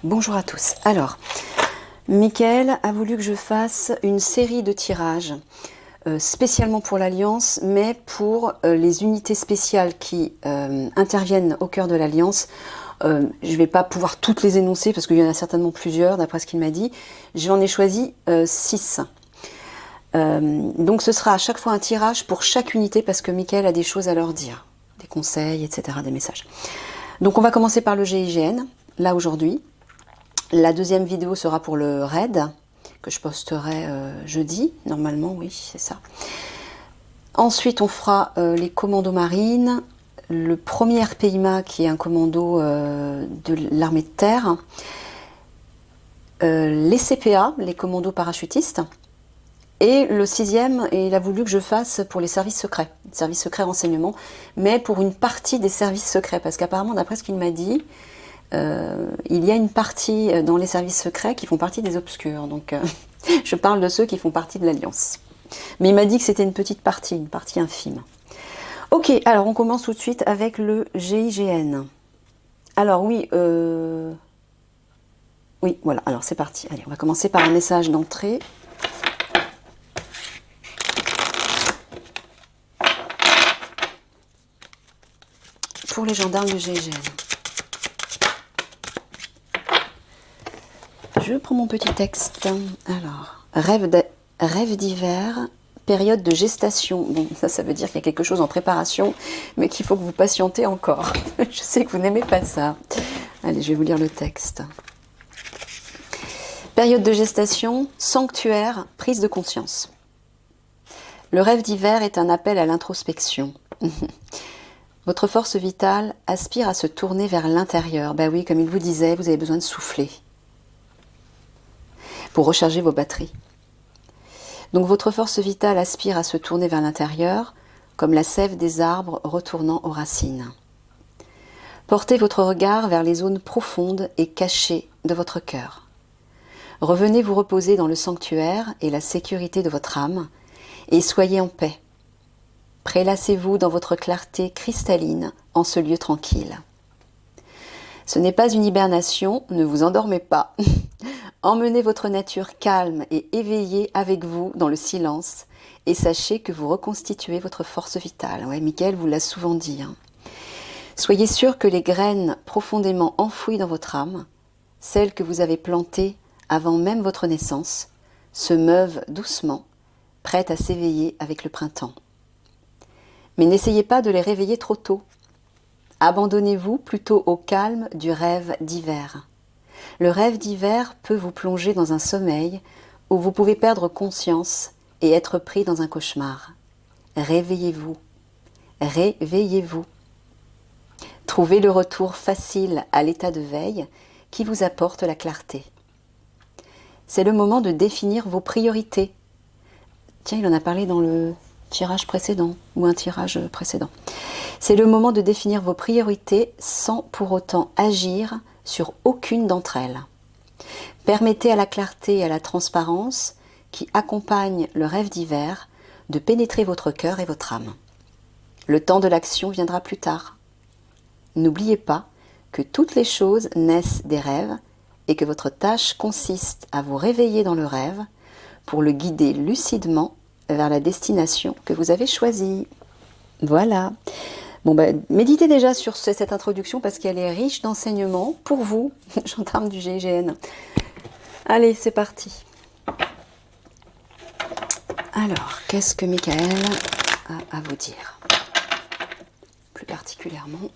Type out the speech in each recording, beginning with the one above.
Bonjour à tous. Alors, Michael a voulu que je fasse une série de tirages spécialement pour l'Alliance, mais pour les unités spéciales qui interviennent au cœur de l'Alliance. Je ne vais pas pouvoir toutes les énoncer parce qu'il y en a certainement plusieurs d'après ce qu'il m'a dit. J'en ai choisi 6. Donc ce sera à chaque fois un tirage pour chaque unité parce que Michael a des choses à leur dire, des conseils, etc., des messages. Donc on va commencer par le GIGN, là aujourd'hui. La deuxième vidéo sera pour le raid, que je posterai jeudi, normalement, oui, c'est ça. Ensuite, on fera les commandos marines, le premier RPIMA, qui est un commando de l'armée de terre, les CPA, les commandos parachutistes, et le sixième, il a voulu que je fasse pour les services secrets renseignement, mais pour une partie des services secrets, parce qu'apparemment, d'après ce qu'il m'a dit, il y a une partie dans les services secrets qui font partie des obscurs. Donc, je parle de ceux qui font partie de l'Alliance. Mais il m'a dit que c'était une partie infime. Ok, alors on commence tout de suite avec le GIGN. Alors oui, oui, voilà, alors c'est parti. Allez, on va commencer par un message d'entrée. Pour les gendarmes du GIGN. Je prends mon petit texte. Alors, rêve d'hiver, période de gestation. Bon, ça veut dire qu'il y a quelque chose en préparation, mais qu'il faut que vous patientez encore. Je sais que vous n'aimez pas ça. Allez, je vais vous lire le texte. Période de gestation, sanctuaire, prise de conscience. Le rêve d'hiver est un appel à l'introspection. Votre force vitale aspire à se tourner vers l'intérieur. Ben oui, comme il vous disait, vous avez besoin de souffler pour recharger vos batteries. Donc votre force vitale aspire à se tourner vers l'intérieur, comme la sève des arbres retournant aux racines. Portez votre regard vers les zones profondes et cachées de votre cœur. Revenez vous reposer dans le sanctuaire et la sécurité de votre âme, et soyez en paix. Prélassez-vous dans votre clarté cristalline en ce lieu tranquille. Ce n'est pas une hibernation, ne vous endormez pas. Emmenez votre nature calme et éveillée avec vous dans le silence et sachez que vous reconstituez votre force vitale. Ouais, Michael vous l'a souvent dit. Soyez sûr que les graines profondément enfouies dans votre âme, celles que vous avez plantées avant même votre naissance, se meuvent doucement, prêtes à s'éveiller avec le printemps. Mais n'essayez pas de les réveiller trop tôt. Abandonnez-vous plutôt au calme du rêve d'hiver. Le rêve d'hiver peut vous plonger dans un sommeil où vous pouvez perdre conscience et être pris dans un cauchemar. Réveillez-vous. Réveillez-vous. Trouvez le retour facile à l'état de veille qui vous apporte la clarté. C'est le moment de définir vos priorités. Tiens, il en a parlé dans le tirage précédent ou un tirage précédent. C'est le moment de définir vos priorités sans pour autant agir sur aucune d'entre elles. Permettez à la clarté et à la transparence qui accompagnent le rêve d'hiver de pénétrer votre cœur et votre âme. Le temps de l'action viendra plus tard. N'oubliez pas que toutes les choses naissent des rêves et que votre tâche consiste à vous réveiller dans le rêve pour le guider lucidement vers la destination que vous avez choisie. Voilà. Bon, méditez déjà sur cette introduction parce qu'elle est riche d'enseignements pour vous, gendarmes du GIGN. Allez, c'est parti. Alors, qu'est-ce que Michael a à vous dire? Plus particulièrement.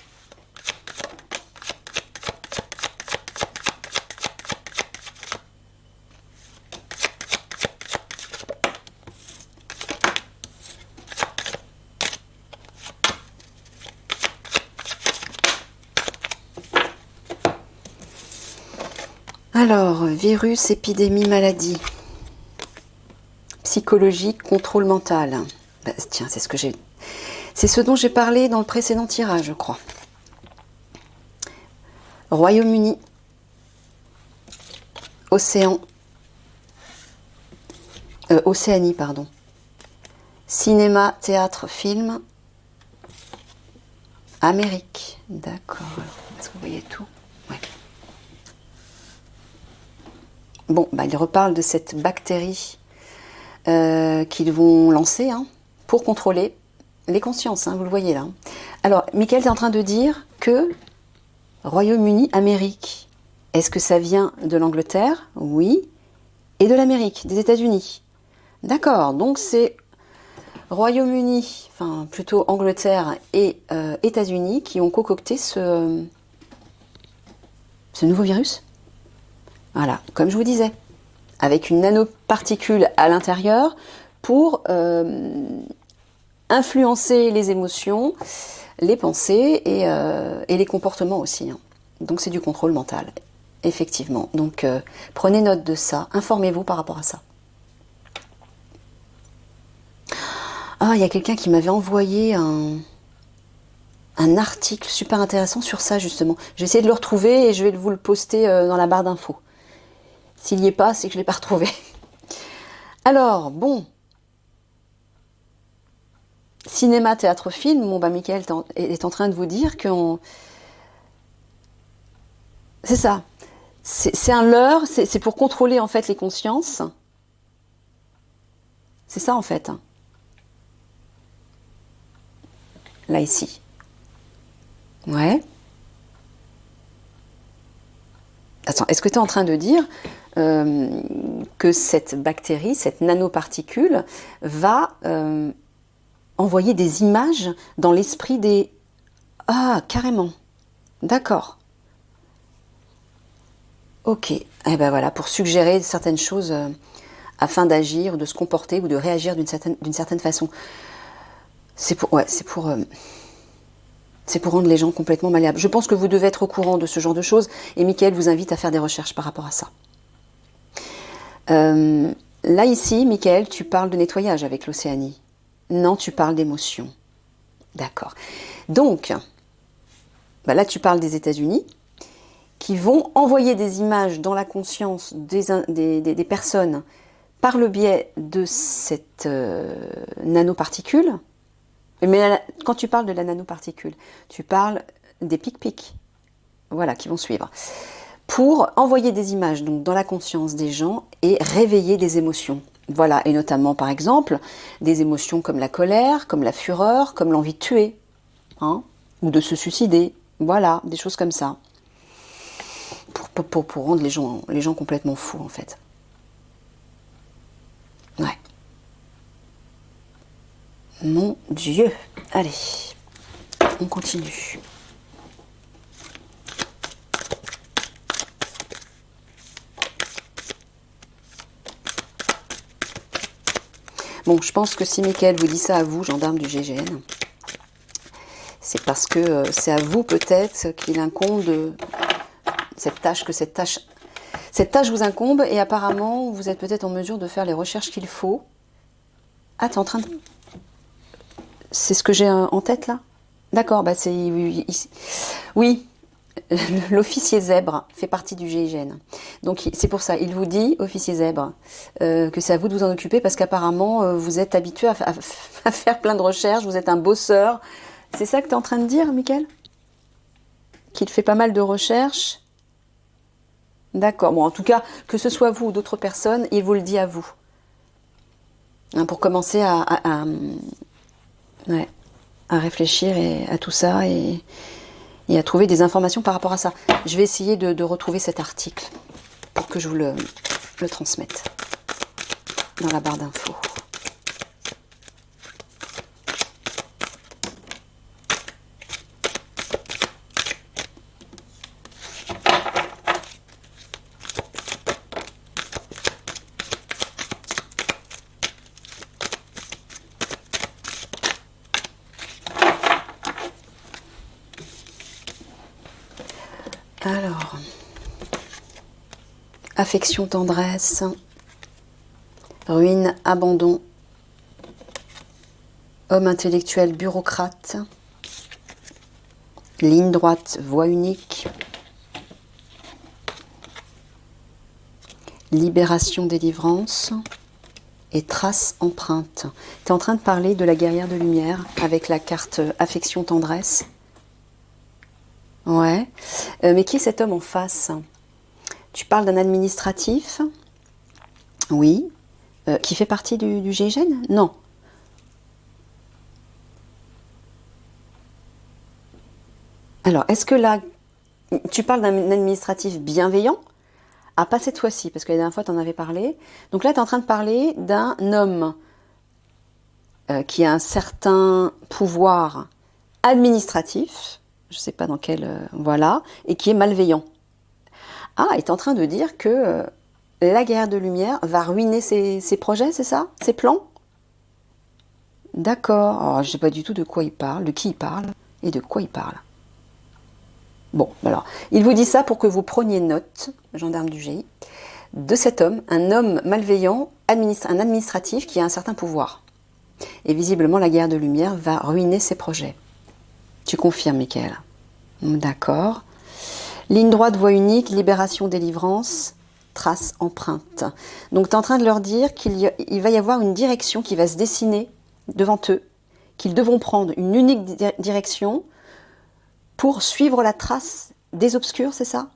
Alors, virus, épidémie, maladie, psychologie, contrôle mental. Tiens, c'est ce dont j'ai parlé dans le précédent tirage, je crois. Royaume-Uni, Océanie, pardon. Cinéma, théâtre, film. Amérique, d'accord. Est-ce que vous voyez tout? Ouais. Bon, bah, il reparle de cette bactérie qu'ils vont lancer pour contrôler les consciences, vous le voyez là. Alors, Michael est en train de dire que Royaume-Uni, Amérique, est-ce que ça vient de l'Angleterre? Oui. Et de l'Amérique, des États-Unis. D'accord, donc c'est Royaume-Uni, enfin plutôt Angleterre et États-Unis qui ont concocté ce nouveau virus. Voilà, comme je vous disais, avec une nanoparticule à l'intérieur pour influencer les émotions, les pensées et les comportements aussi. Donc c'est du contrôle mental, effectivement. Donc prenez note de ça, informez-vous par rapport à ça. Ah, il y a quelqu'un qui m'avait envoyé un article super intéressant sur ça, justement. Je vais essayer de le retrouver et je vais vous le poster dans la barre d'infos. S'il n'y est pas, c'est que je ne l'ai pas retrouvé. Alors, bon. Cinéma, théâtre, film. Bon, bah, Michael est en train de vous dire que... C'est ça. C'est un leurre, c'est pour contrôler, en fait, les consciences. C'est ça, en fait. Là, ici. Ouais. Attends, est-ce que tu es en train de dire que cette bactérie, cette nanoparticule, va envoyer des images dans l'esprit des... Ah, carrément. D'accord. Ok. Eh ben voilà, pour suggérer certaines choses afin d'agir, de se comporter ou de réagir d'une certaine façon. C'est pour rendre les gens complètement malléables. Je pense que vous devez être au courant de ce genre de choses et Michael vous invite à faire des recherches par rapport à ça. Là, ici, Michael, tu parles de nettoyage avec l'Océanie. Non, tu parles d'émotion. D'accord. Donc, bah là, tu parles des États-Unis qui vont envoyer des images dans la conscience des personnes par le biais de cette nanoparticule. Mais quand tu parles de la nanoparticule, tu parles des pic-pics, voilà, qui vont suivre, pour envoyer des images donc, dans la conscience des gens et réveiller des émotions. Voilà, et notamment, par exemple, des émotions comme la colère, comme la fureur, comme l'envie de tuer, ou de se suicider. Voilà, des choses comme ça. Pour rendre les gens complètement fous, en fait. Ouais. Mon Dieu. Allez, on continue. Bon, je pense que si Michael vous dit ça à vous, gendarme du GGN, c'est parce que c'est à vous peut-être qu'il incombe de cette tâche vous incombe et apparemment vous êtes peut-être en mesure de faire les recherches qu'il faut. Ah, t'es en train de... C'est ce que j'ai en tête là? D'accord, bah c'est... Oui, l'officier zèbre fait partie du GIGN. Donc c'est pour ça, il vous dit, officier zèbre, que c'est à vous de vous en occuper parce qu'apparemment vous êtes habitué à faire plein de recherches, vous êtes un bosseur. C'est ça que tu es en train de dire, Michael? Qu'il fait pas mal de recherches? D'accord, bon en tout cas, que ce soit vous ou d'autres personnes, il vous le dit à vous. Pour commencer à réfléchir à tout ça et à trouver des informations par rapport à ça. Je vais essayer de retrouver cet article pour que je vous le transmette dans la barre d'infos. Alors, affection, tendresse, ruine, abandon, homme intellectuel, bureaucrate, ligne droite, voie unique, libération, délivrance et trace, empreinte. Tu es en train de parler de la guerrière de lumière avec la carte affection, tendresse. Ouais, mais qui est cet homme en face? Tu parles d'un administratif? Oui. Qui fait partie du GIGN? Non. Alors, est-ce que là, tu parles d'un administratif bienveillant? Ah, pas cette fois-ci, parce que la dernière fois, tu en avais parlé. Donc là, tu es en train de parler d'un homme qui a un certain pouvoir administratif, je ne sais pas dans quel... voilà, et qui est malveillant. Ah, il est en train de dire que la guerre de lumière va ruiner ses projets, c'est ça? Ses plans? D'accord. Alors, je ne sais pas du tout de quoi il parle, de qui il parle, et de quoi il parle. Bon, alors, il vous dit ça pour que vous preniez note, gendarme du GI, de cet homme, un homme malveillant, un administratif qui a un certain pouvoir. Et visiblement, la guerre de lumière va ruiner ses projets. Tu confirmes, Michael? D'accord. Ligne droite, voie unique, libération, délivrance, trace, empreinte. Donc, tu es en train de leur dire qu'il va y avoir une direction qui va se dessiner devant eux, qu'ils devront prendre une unique direction pour suivre la trace des obscurs, c'est ça?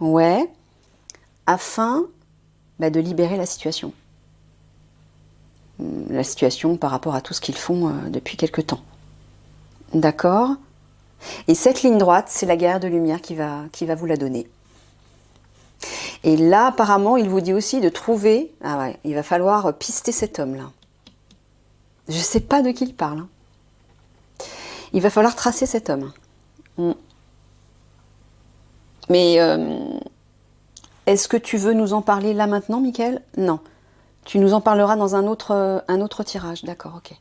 Ouais. Afin de libérer la situation. La situation par rapport à tout ce qu'ils font depuis quelque temps. D'accord? Et cette ligne droite, c'est la guerre de lumière qui va vous la donner. Et là, apparemment, il vous dit aussi de trouver... Ah ouais, il va falloir pister cet homme-là. Je ne sais pas de qui il parle. Hein. Il va falloir tracer cet homme. Mais est-ce que tu veux nous en parler là maintenant, Mickaël? Non. Tu nous en parleras dans un autre tirage. D'accord, ok.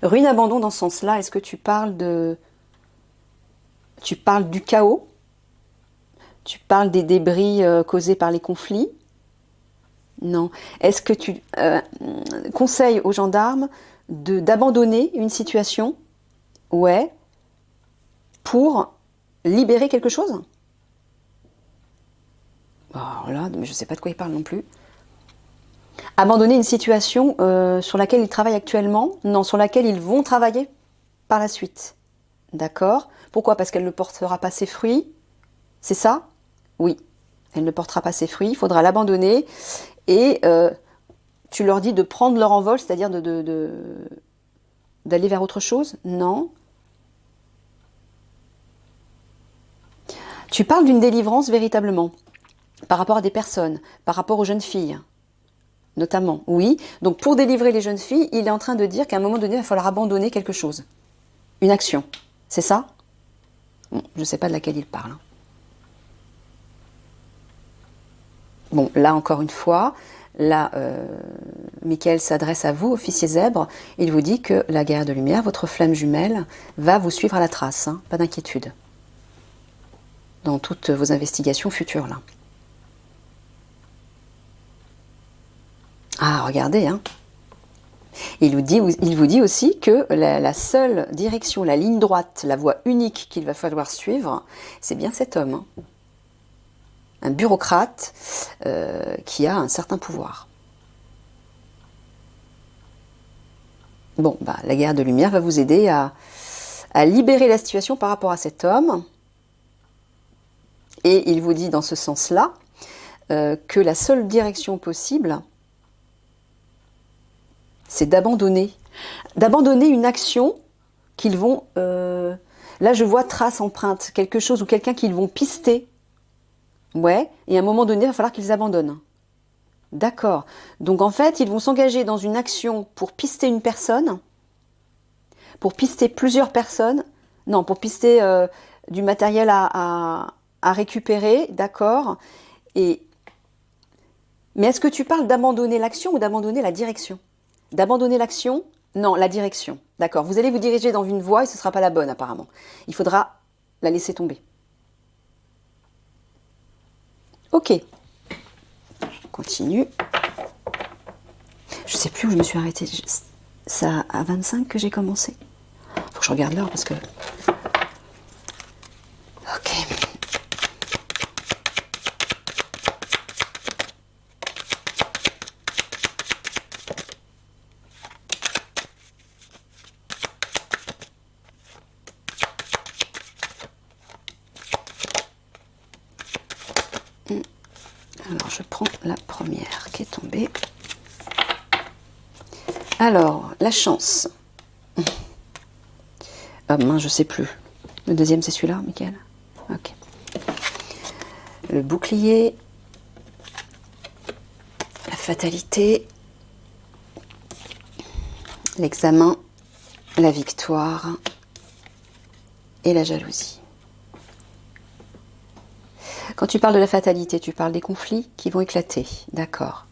Ruine abandon dans ce sens-là, est-ce que tu parles du chaos? Tu parles des débris causés par les conflits? Non. Est-ce que tu conseilles aux gendarmes d'abandonner une situation? Ouais. Pour libérer quelque chose? Alors là, mais je ne sais pas de quoi il parle non plus. Abandonner une situation sur laquelle ils travaillent actuellement? Non, sur laquelle ils vont travailler par la suite. D'accord. Pourquoi? Parce qu'elle ne portera pas ses fruits. C'est ça? Oui. Elle ne portera pas ses fruits. Il faudra l'abandonner. Et tu leur dis de prendre leur envol, c'est-à-dire d'aller vers autre chose? Non. Tu parles d'une délivrance véritablement. Par rapport à des personnes. Par rapport aux jeunes filles. Notamment, oui. Donc pour délivrer les jeunes filles, il est en train de dire qu'à un moment donné, il va falloir abandonner quelque chose. Une action. C'est ça? Bon, je ne sais pas de laquelle il parle. Bon, là encore une fois, là, Michael s'adresse à vous, officier zèbre. Il vous dit que la guerre de lumière, votre flamme jumelle, va vous suivre à la trace. Hein, pas d'inquiétude. Dans toutes vos investigations futures, là. Ah, regardez, hein. Il vous dit aussi que la seule direction, la ligne droite, la voie unique qu'il va falloir suivre, c'est bien cet homme. Hein. Un bureaucrate qui a un certain pouvoir. Bon, la guerre de lumière va vous aider à libérer la situation par rapport à cet homme. Et il vous dit dans ce sens-là que la seule direction possible, c'est d'abandonner une action qu'ils vont... là, je vois trace, empreinte, quelque chose ou quelqu'un qu'ils vont pister. Ouais, et à un moment donné, il va falloir qu'ils abandonnent. D'accord. Donc, en fait, ils vont s'engager dans une action pour pister une personne, pour pister plusieurs personnes, non, pour pister du matériel à récupérer, d'accord. Mais est-ce que tu parles d'abandonner l'action ou d'abandonner la direction? D'abandonner l'action? Non, la direction. D'accord. Vous allez vous diriger dans une voie et ce ne sera pas la bonne apparemment. Il faudra la laisser tomber. Ok. Je continue. Je ne sais plus où je me suis arrêtée. C'est à 25 que j'ai commencé. Faut que je regarde l'heure parce que... Ok. Alors, je prends la première qui est tombée. Alors, la chance. Ah mince, je sais plus. Le deuxième, c'est celui-là, Mickaël? Ok. Le bouclier. La fatalité. L'examen. La victoire. Et la jalousie. Quand tu parles de la fatalité, tu parles des conflits qui vont éclater. D'accord.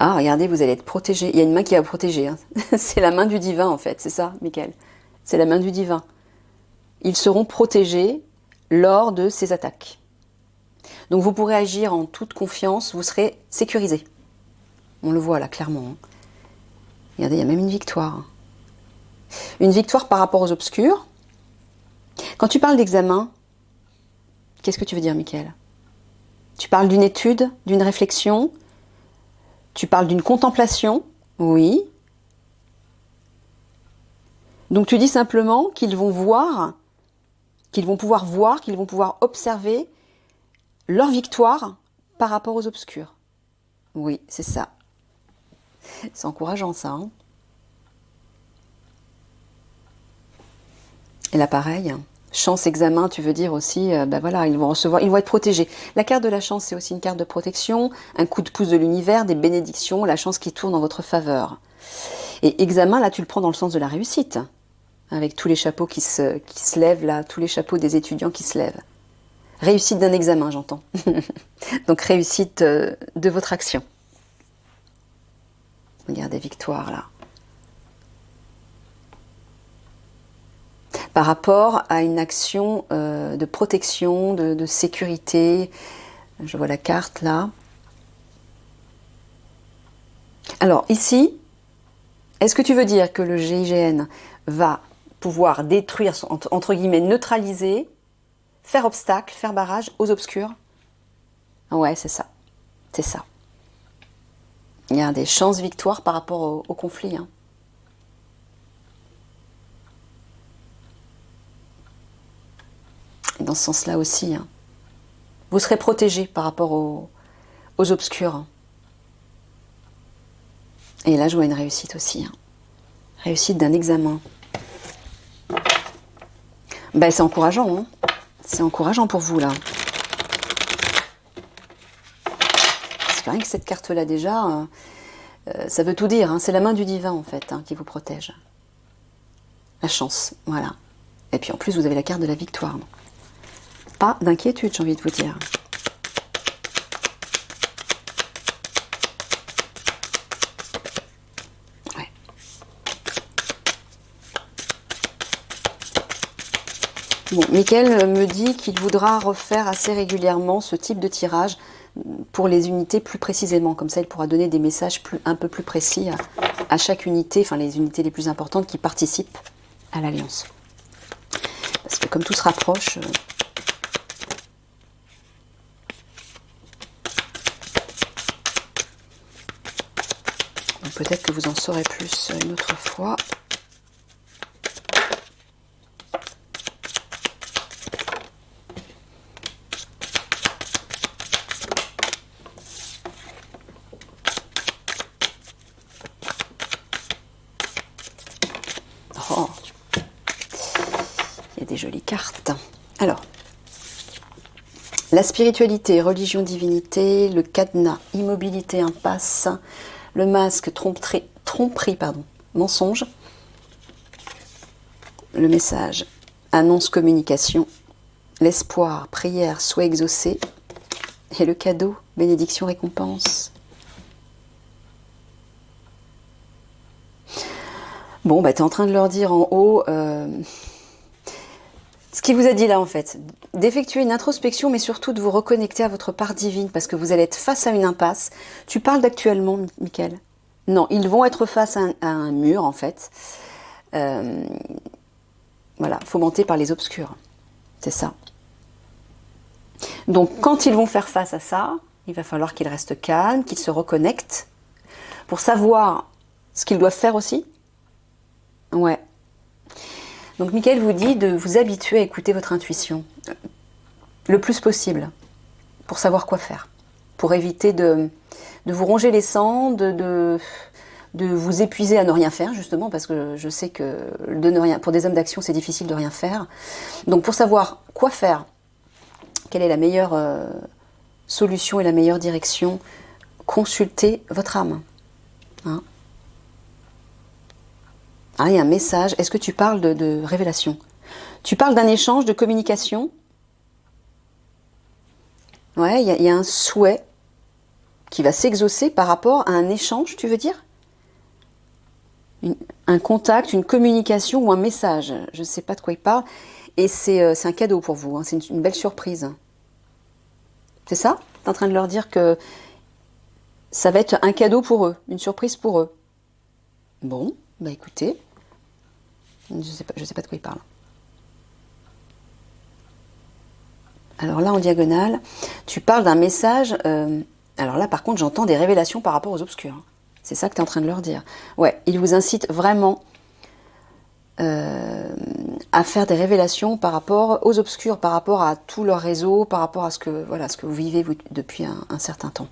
Ah, regardez, vous allez être protégé. Il y a une main qui va vous protéger. Hein. C'est la main du divin, en fait. C'est ça, Mickaël. C'est la main du divin. Ils seront protégés lors de ces attaques. Donc vous pourrez agir en toute confiance. Vous serez sécurisé. On le voit là, clairement. Hein. Regardez, il y a même une victoire. Une victoire par rapport aux obscurs. Quand tu parles d'examen, qu'est-ce que tu veux dire, Mickaël? Tu parles d'une étude, d'une réflexion? Tu parles d'une contemplation? Oui. Donc tu dis simplement qu'ils vont voir, qu'ils vont pouvoir voir, qu'ils vont pouvoir observer leur victoire par rapport aux obscurs. Oui, c'est ça. C'est encourageant ça. Hein. Et là pareil, chance, examen, tu veux dire aussi, ben voilà, ils vont recevoir, ils vont être protégés. La carte de la chance, c'est aussi une carte de protection, un coup de pouce de l'univers, des bénédictions, la chance qui tourne en votre faveur. Et examen, là, tu le prends dans le sens de la réussite, avec tous les chapeaux qui se lèvent, là, tous les chapeaux des étudiants qui se lèvent. Réussite d'un examen, j'entends. Donc réussite de votre action. Regardez, victoire, là. Par rapport à une action de protection, de sécurité. Je vois la carte là. Alors ici, est-ce que tu veux dire que le GIGN va pouvoir détruire, entre guillemets, neutraliser, faire obstacle, faire barrage aux obscurs? Ouais, c'est ça. C'est ça. Il y a des chances victoires par rapport au conflit. Hein. Et dans ce sens-là aussi, hein. Vous serez protégé par rapport aux obscurs. Et là, je vois une réussite aussi. Hein. Réussite d'un examen. Ben, c'est encourageant. Hein. C'est encourageant pour vous, là. Parce que rien que cette carte-là, déjà, ça veut tout dire. Hein. C'est la main du divin, en fait, hein, qui vous protège. La chance, voilà. Et puis, en plus, vous avez la carte de la victoire. Pas d'inquiétude, j'ai envie de vous dire. Ouais. Bon, Mickaël me dit qu'il voudra refaire assez régulièrement ce type de tirage pour les unités plus précisément. Comme ça, il pourra donner des messages un peu plus précis à chaque unité, enfin les unités les plus importantes qui participent à l'Alliance. Parce que comme tout se rapproche... peut-être que vous en saurez plus une autre fois. Oh, il y a des jolies cartes. Alors, la spiritualité, religion, divinité, le cadenas, immobilité, impasse, le masque, tromperie, mensonge, le message, annonce, communication, l'espoir, prière, souhait exaucé, et le cadeau, bénédiction, récompense. Bon, bah, tu es en train de leur dire en haut ce qu'il vous a dit là, en fait. D'effectuer une introspection, mais surtout de vous reconnecter à votre part divine, parce que vous allez être face à une impasse. Tu parles d'actuellement, Mickaël? Non, ils vont être face à un mur, en fait. Voilà, fomenté par les obscurs. C'est ça. Donc, quand ils vont faire face à ça, il va falloir qu'ils restent calmes, qu'ils se reconnectent, pour savoir ce qu'ils doivent faire aussi. Ouais. Donc Mickaël vous dit de vous habituer à écouter votre intuition le plus possible. pour savoir quoi faire, pour éviter de vous ronger les sangs, de vous épuiser à ne rien faire, justement, parce que je sais que pour des hommes d'action, c'est difficile de rien faire. Donc pour savoir quoi faire, quelle est la meilleure solution et la meilleure direction, consultez votre âme. Hein? Ah, il y a un message. Est-ce que tu parles de révélation? Tu parles d'un échange, de communication? Ouais, il y a un souhait qui va s'exaucer par rapport à un échange, tu veux dire? Un contact, une communication ou un message. Je ne sais pas de quoi il parle. Et c'est un cadeau pour vous, hein. C'est une belle surprise. C'est ça? Tu es en train de leur dire que ça va être un cadeau pour eux, une surprise pour eux. Bon, bah écoutez, je sais pas de quoi il parle. Alors là, en diagonale, tu parles d'un message. Alors là, par contre, j'entends des révélations par rapport aux obscurs. C'est ça que tu es en train de leur dire. Ouais, il vous incite vraiment à faire des révélations par rapport aux obscurs, par rapport à tout leur réseau, par rapport à ce que vous vivez depuis un certain temps.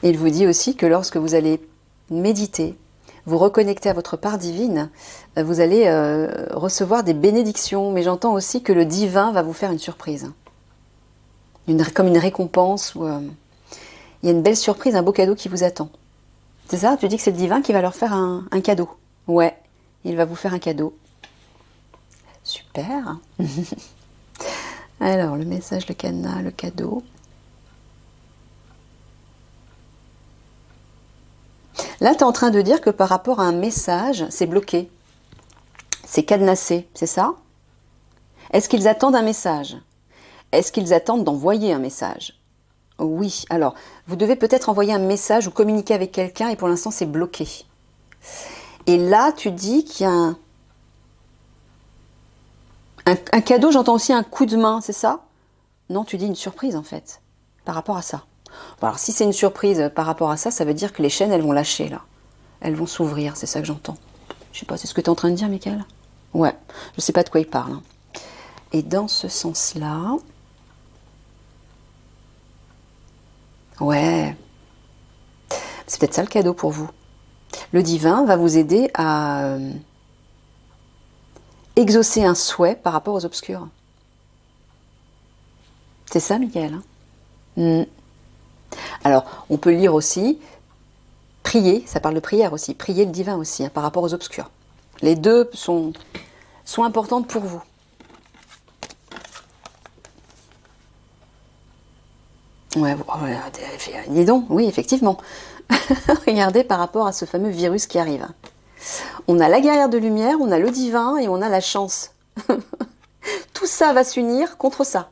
Et il vous dit aussi que lorsque vous allez méditer, vous reconnecter à votre part divine, vous allez recevoir des bénédictions. Mais j'entends aussi que le divin va vous faire une surprise. Comme une récompense. Ou, il y a une belle surprise, un beau cadeau qui vous attend. C'est ça? Tu dis que c'est le divin qui va leur faire un cadeau. Ouais, il va vous faire un cadeau. Super. Alors, le message, le cadenas, le cadeau. Là, tu es en train de dire que par rapport à un message, c'est bloqué. C'est cadenassé, c'est ça? Est-ce qu'ils attendent un message? Est-ce qu'ils attendent d'envoyer un message? Oui, alors, vous devez peut-être envoyer un message ou communiquer avec quelqu'un et pour l'instant, c'est bloqué. Et là, tu dis qu'il y a un cadeau, j'entends aussi un coup de main, c'est ça? Non, tu dis une surprise en fait, par rapport à ça. Bon, alors si c'est une surprise par rapport à ça, ça veut dire que les chaînes, elles vont lâcher là. Elles vont s'ouvrir, c'est ça que j'entends. Je sais pas, c'est ce que tu es en train de dire, Michael? Ouais, je sais pas de quoi il parle. Hein. Et dans ce sens-là... Ouais, c'est peut-être ça le cadeau pour vous. Le divin va vous aider à exaucer un souhait par rapport aux obscurs. C'est ça, Michael? Hein? Alors, on peut lire aussi, prier, ça parle de prière aussi, prier le divin aussi, hein, par rapport aux obscurs. Les deux sont importantes pour vous. Ouais, dis donc, oui, effectivement. Regardez par rapport à ce fameux virus qui arrive. On a la guerrière de lumière, on a le divin et on a la chance. Tout ça va s'unir contre ça.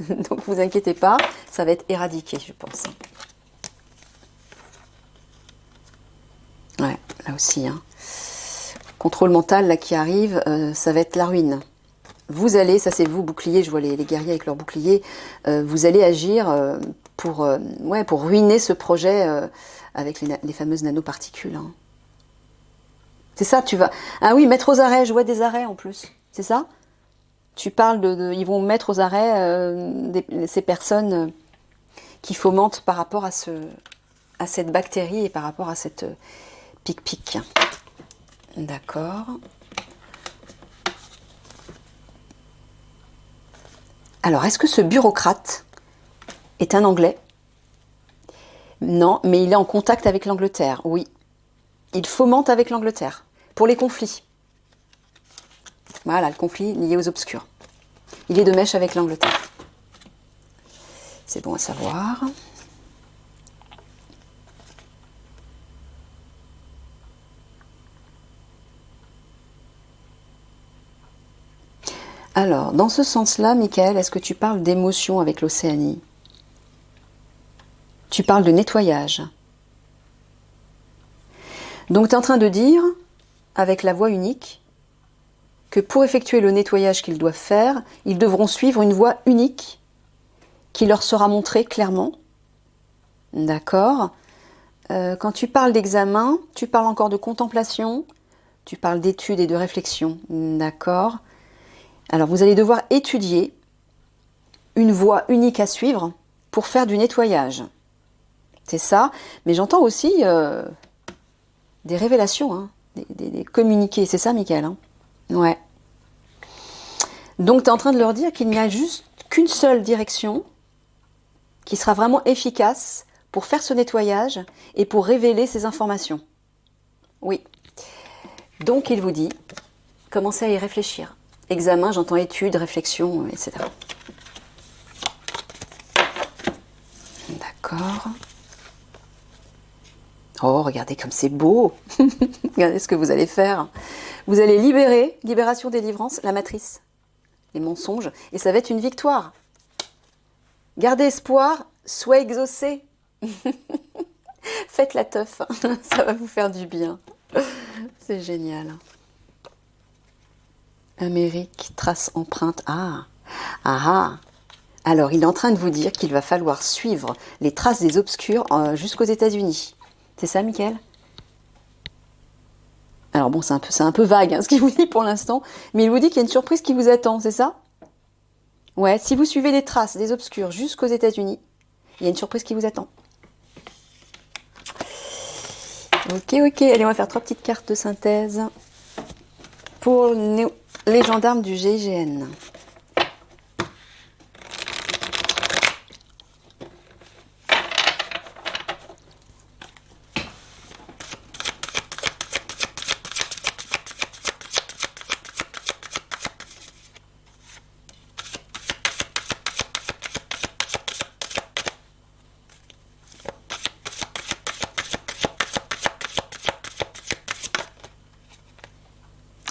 Donc vous inquiétez pas, ça va être éradiqué, je pense. Ouais, là aussi. Hein. Contrôle mental là qui arrive, ça va être la ruine. Vous allez, ça c'est vous, bouclier, je vois les guerriers avec leurs boucliers, vous allez agir pour ruiner ce projet avec les fameuses nanoparticules. Hein. C'est ça, tu vas... Ah oui, mettre aux arrêts, je vois des arrêts en plus, c'est ça? Tu parles ils vont mettre aux arrêts ces personnes qui fomentent par rapport à cette bactérie et par rapport à cette pic-pic. D'accord. Alors, est-ce que ce bureaucrate est un Anglais? Non, mais il est en contact avec l'Angleterre, oui. Il fomente avec l'Angleterre, pour les conflits. Voilà, le conflit lié aux obscurs. Il est de mèche avec l'Angleterre. C'est bon à savoir. Alors, dans ce sens-là, Michael, est-ce que tu parles d'émotion avec l'Océanie? Tu parles de nettoyage. Donc, tu es en train de dire, avec la voix unique, que pour effectuer le nettoyage qu'ils doivent faire, ils devront suivre une voie unique qui leur sera montrée clairement. D'accord. Quand tu parles d'examen, tu parles encore de contemplation, tu parles d'études et de réflexion. D'accord. Alors vous allez devoir étudier une voie unique à suivre pour faire du nettoyage. C'est ça, mais j'entends aussi des révélations, hein, des communiqués. C'est ça, Michael, hein? Ouais. Donc tu es en train de leur dire qu'il n'y a juste qu'une seule direction qui sera vraiment efficace pour faire ce nettoyage et pour révéler ces informations. Oui. Donc il vous dit, commencez à y réfléchir. Examen, j'entends étude, réflexion, etc. D'accord. Oh, regardez comme c'est beau. Regardez ce que vous allez faire. Vous allez libérer, libération, délivrance, la matrice, les mensonges, et ça va être une victoire. Gardez espoir, soyez exaucé. Faites la teuf, ça va vous faire du bien. C'est génial. Amérique, trace, empreinte. Ah, ah, ah. Alors, il est en train de vous dire qu'il va falloir suivre les traces des obscurs jusqu'aux États-Unis. C'est ça, Michael? Alors bon, c'est un peu vague hein, ce qu'il vous dit pour l'instant, mais il vous dit qu'il y a une surprise qui vous attend, c'est ça? Ouais, si vous suivez les traces des obscurs jusqu'aux États-Unis, il y a une surprise qui vous attend. Ok, ok, allez, on va faire 3 petites cartes de synthèse pour les gendarmes du GIGN.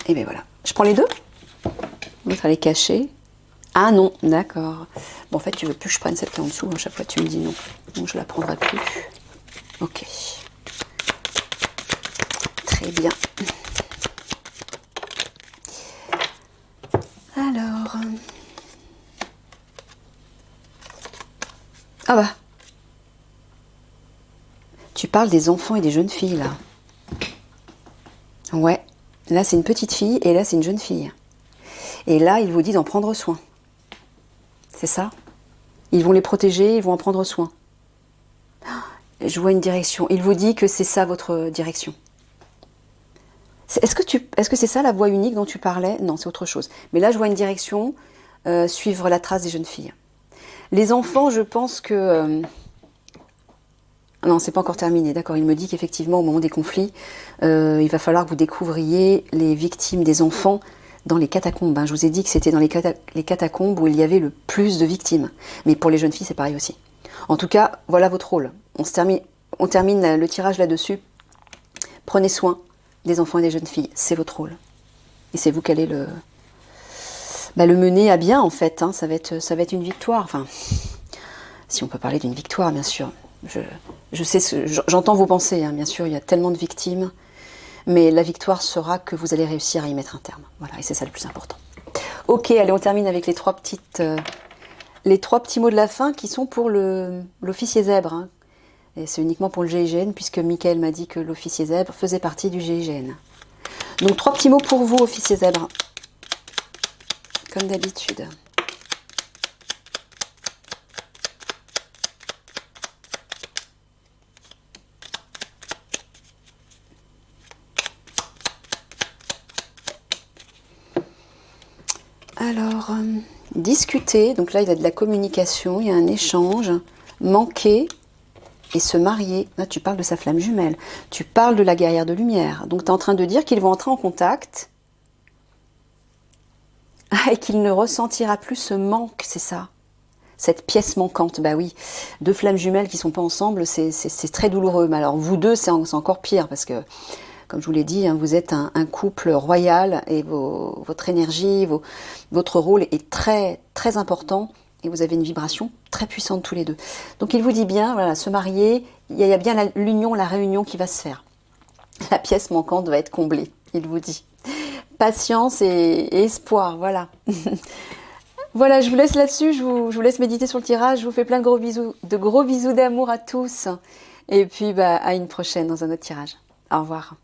Et bien voilà. Je prends les deux. L'autre, elle est cachée. Ah non, d'accord. Bon, en fait, tu veux plus que je prenne celle qui est en dessous. À chaque fois, tu me dis non. Donc, je la prendrai plus. Ok. Très bien. Alors. Ah bah. Tu parles des enfants et des jeunes filles, là. Ouais. Là, c'est une petite fille et là, c'est une jeune fille. Et là, il vous dit d'en prendre soin. C'est ça? Ils vont les protéger, ils vont en prendre soin. Je vois une direction. Il vous dit que c'est ça votre direction. Est-ce que c'est ça la voie unique dont tu parlais? Non, c'est autre chose. Mais là, je vois une direction, suivre la trace des jeunes filles. Les enfants, je pense que... Non, c'est pas encore terminé, d'accord. Il me dit qu'effectivement, au moment des conflits, il va falloir que vous découvriez les victimes des enfants dans les catacombes. Hein. Je vous ai dit que c'était dans les catacombes où il y avait le plus de victimes. Mais pour les jeunes filles, c'est pareil aussi. En tout cas, voilà votre rôle. On termine le tirage là-dessus. Prenez soin des enfants et des jeunes filles. C'est votre rôle. Et c'est vous qui allez le mener à bien, en fait. Hein. Ça va être une victoire. Enfin, si on peut parler d'une victoire, bien sûr. Je sais, j'entends vos pensées, hein, bien sûr, il y a tellement de victimes, mais la victoire sera que vous allez réussir à y mettre un terme. Voilà, et c'est ça le plus important. Ok, allez, on termine avec les trois petits mots de la fin qui sont pour l'officier zèbre. Hein. Et c'est uniquement pour le GIGN, puisque Michael m'a dit que l'officier zèbre faisait partie du GIGN. Donc 3 petits mots pour vous, officier zèbre. Comme d'habitude. Alors, discuter, donc là il y a de la communication, il y a un échange, manquer et se marier. Là tu parles de sa flamme jumelle, tu parles de la guerrière de lumière. Donc tu es en train de dire qu'ils vont entrer en contact et qu'il ne ressentira plus ce manque, c'est ça. Cette pièce manquante, bah oui. 2 flammes jumelles qui ne sont pas ensemble, c'est très douloureux. Mais alors vous deux, c'est encore pire parce que... Comme je vous l'ai dit, hein, vous êtes un couple royal et votre énergie, votre rôle est très, très important et vous avez une vibration très puissante tous les deux. Donc il vous dit bien, voilà, se marier, il y a bien l'union, la réunion qui va se faire. La pièce manquante va être comblée, il vous dit. Patience et espoir, voilà. Voilà, je vous laisse là-dessus, je vous laisse méditer sur le tirage, je vous fais plein de gros bisous d'amour à tous. Et puis à une prochaine dans un autre tirage. Au revoir.